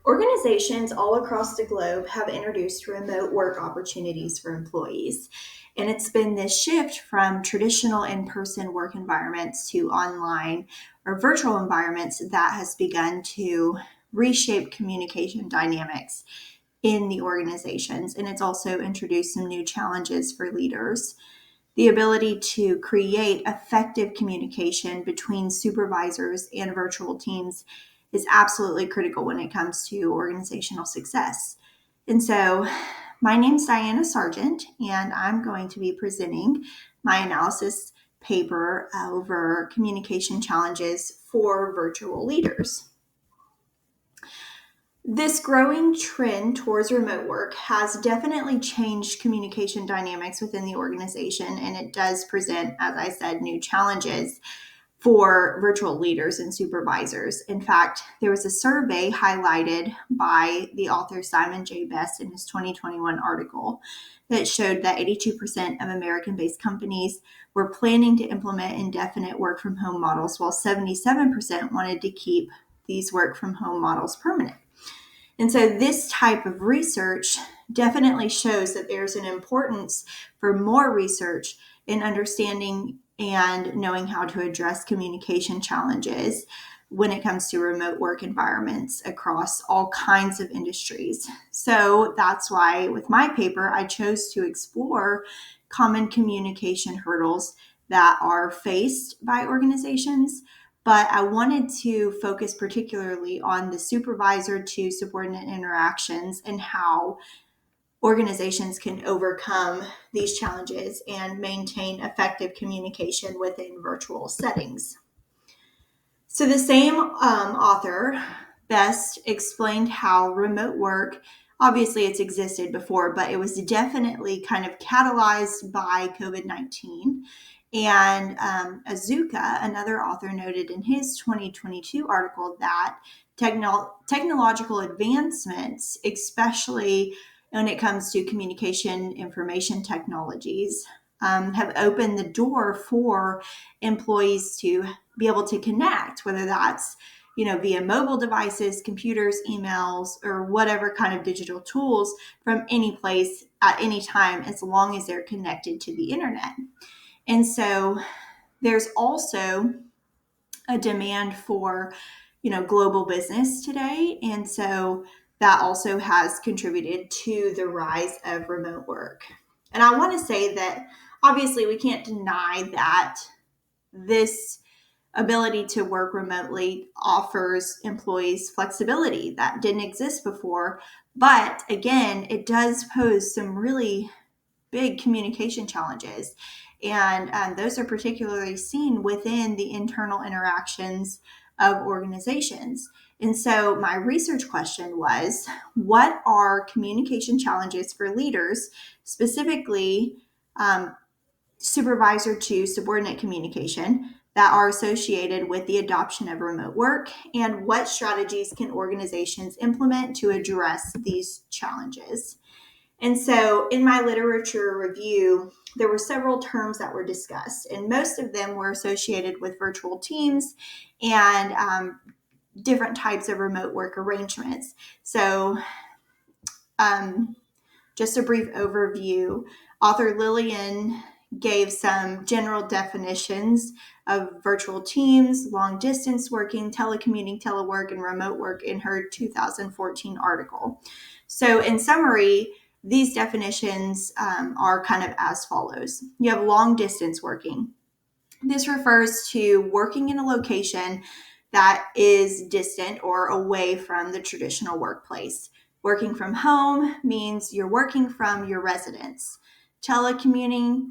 Organizations all across the globe have introduced remote work opportunities for employees. And it's been this shift from traditional in person work environments to online or virtual environments that has begun to reshape communication dynamics in the organizations. And it's also introduced some new challenges for leaders. The ability to create effective communication between supervisors and virtual teams is absolutely critical when it comes to organizational success. And so, my name is Diana Sargent, and I'm going to be presenting my analysis paper over communication challenges for virtual leaders. This growing trend towards remote work has definitely changed communication dynamics within the organization, and it does present, as I said, new challenges for virtual leaders and supervisors. In fact, there was a survey highlighted by the author Simon J. Best in his 2021 article that showed that 82% of American-based companies were planning to implement indefinite work from home models, while 77% wanted to keep these work from home models permanent. And so this type of research definitely shows that there's an importance for more research in understanding and knowing how to address communication challenges when it comes to remote work environments across all kinds of industries. So that's why with my paper, I chose to explore common communication hurdles that are faced by organizations, but I wanted to focus particularly on the supervisor to subordinate interactions and how organizations can overcome these challenges and maintain effective communication within virtual settings. So the same author, Best, explained how remote work, obviously it's existed before, but it was definitely kind of catalyzed by COVID-19. And Azuka, another author, noted in his 2022 article that technological advancements, especially when it comes to communication information technologies, have opened the door for employees to be able to connect, whether that's via mobile devices, computers, emails, or whatever kind of digital tools from any place at any time, as long as they're connected to the internet. And so there's also a demand for, global business today. And so that also has contributed to the rise of remote work. And I want to say that obviously we can't deny that this ability to work remotely offers employees flexibility that didn't exist before. But again, it does pose some really big communication challenges. And those are particularly seen within the internal interactions of organizations. And so my research question was, what are communication challenges for leaders, specifically supervisor to subordinate communication, that are associated with the adoption of remote work, and what strategies can organizations implement to address these challenges? And so in my literature review, there were several terms that were discussed, and most of them were associated with virtual teams and different types of remote work arrangements. So just a brief overview, author Lillian gave some general definitions of virtual teams, long distance working, telecommuting, telework, and remote work in her 2014 article. So in summary, these definitions are kind of as follows. You have long distance working. This refers to working in a location that is distant or away from the traditional workplace. Working from home means you're working from your residence. Telecommuting,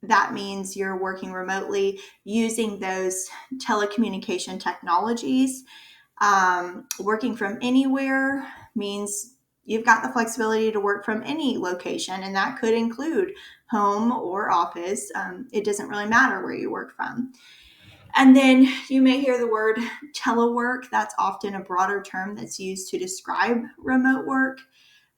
that means you're working remotely using those telecommunication technologies. Working from anywhere means you've got the flexibility to work from any location, and that could include home or office. It doesn't really matter where you work from. And then you may hear the word telework. That's often a broader term that's used to describe remote work.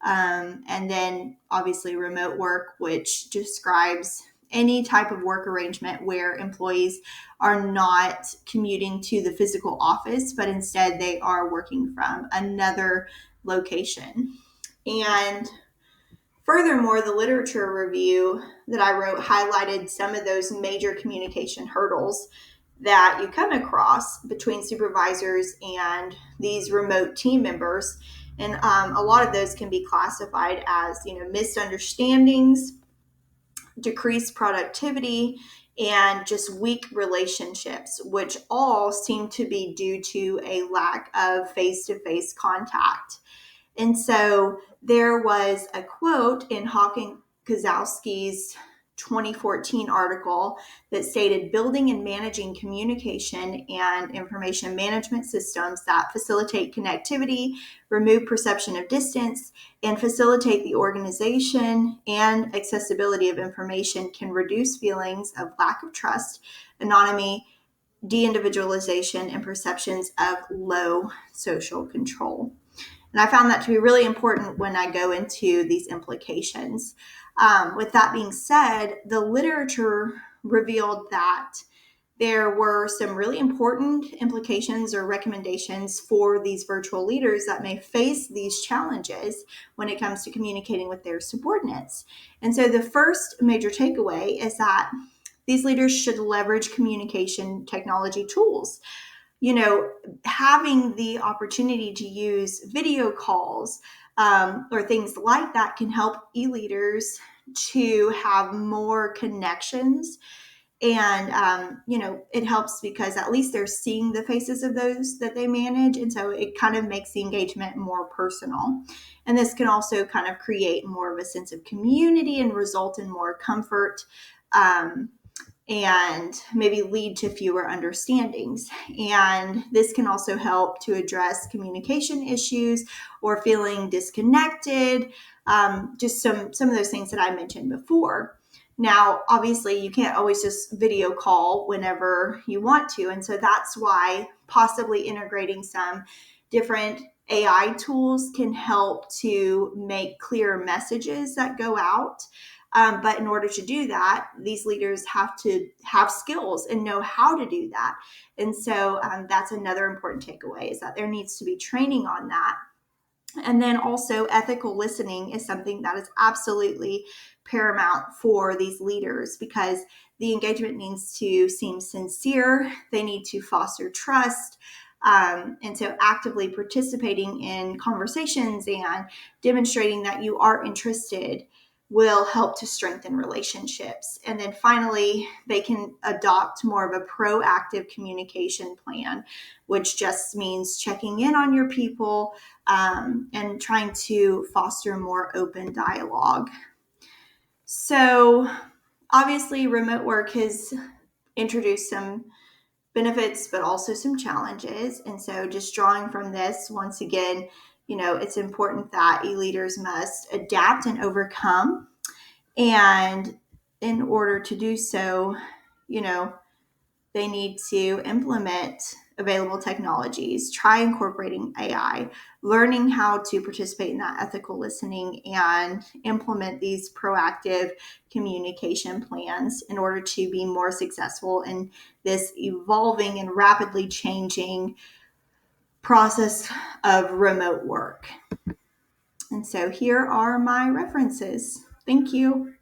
And then obviously remote work, which describes any type of work arrangement where employees are not commuting to the physical office, but instead they are working from another location. And furthermore, the literature review that I wrote highlighted some of those major communication hurdles that you come across between supervisors and these remote team members. And a lot of those can be classified as, misunderstandings, decreased productivity, and just weak relationships, which all seem to be due to a lack of face-to-face contact. And so there was a quote in Hawking Kozlowski's 2014 article that stated, building and managing communication and information management systems that facilitate connectivity, remove perception of distance, and facilitate the organization and accessibility of information can reduce feelings of lack of trust, anonymity, de-individualization, and perceptions of low social control. And I found that to be really important when I go into these implications. With that being said, the literature revealed that there were some really important implications or recommendations for these virtual leaders that may face these challenges when it comes to communicating with their subordinates. And so the first major takeaway is that these leaders should leverage communication technology tools. Having the opportunity to use video calls or things like that can help e-leaders to have more connections. And, it helps because at least they're seeing the faces of those that they manage. And so it kind of makes the engagement more personal. And this can also kind of create more of a sense of community and result in more comfort. And maybe lead to fewer understandings. And this can also help to address communication issues or feeling disconnected, just some of those things that I mentioned before. Now, obviously, you can't always just video call whenever you want to. And so that's why possibly integrating some different AI tools can help to make clear messages that go out. But in order to do that, these leaders have to have skills and know how to do that. And so that's another important takeaway, is that there needs to be training on that. And then also ethical listening is something that is absolutely paramount for these leaders, because the engagement needs to seem sincere. They need to foster trust. And so actively participating in conversations and demonstrating that you are interested will help to strengthen relationships. And then finally, they can adopt more of a proactive communication plan, which just means checking in on your people and trying to foster more open dialogue. So obviously, remote work has introduced some benefits, but also some challenges. And so just drawing from this, once again, it's important that e-leaders must adapt and overcome. And in order to do so, they need to implement available technologies, try incorporating AI, learning how to participate in that ethical listening, and implement these proactive communication plans in order to be more successful in this evolving and rapidly changing process of remote work. And so here are my references. Thank you.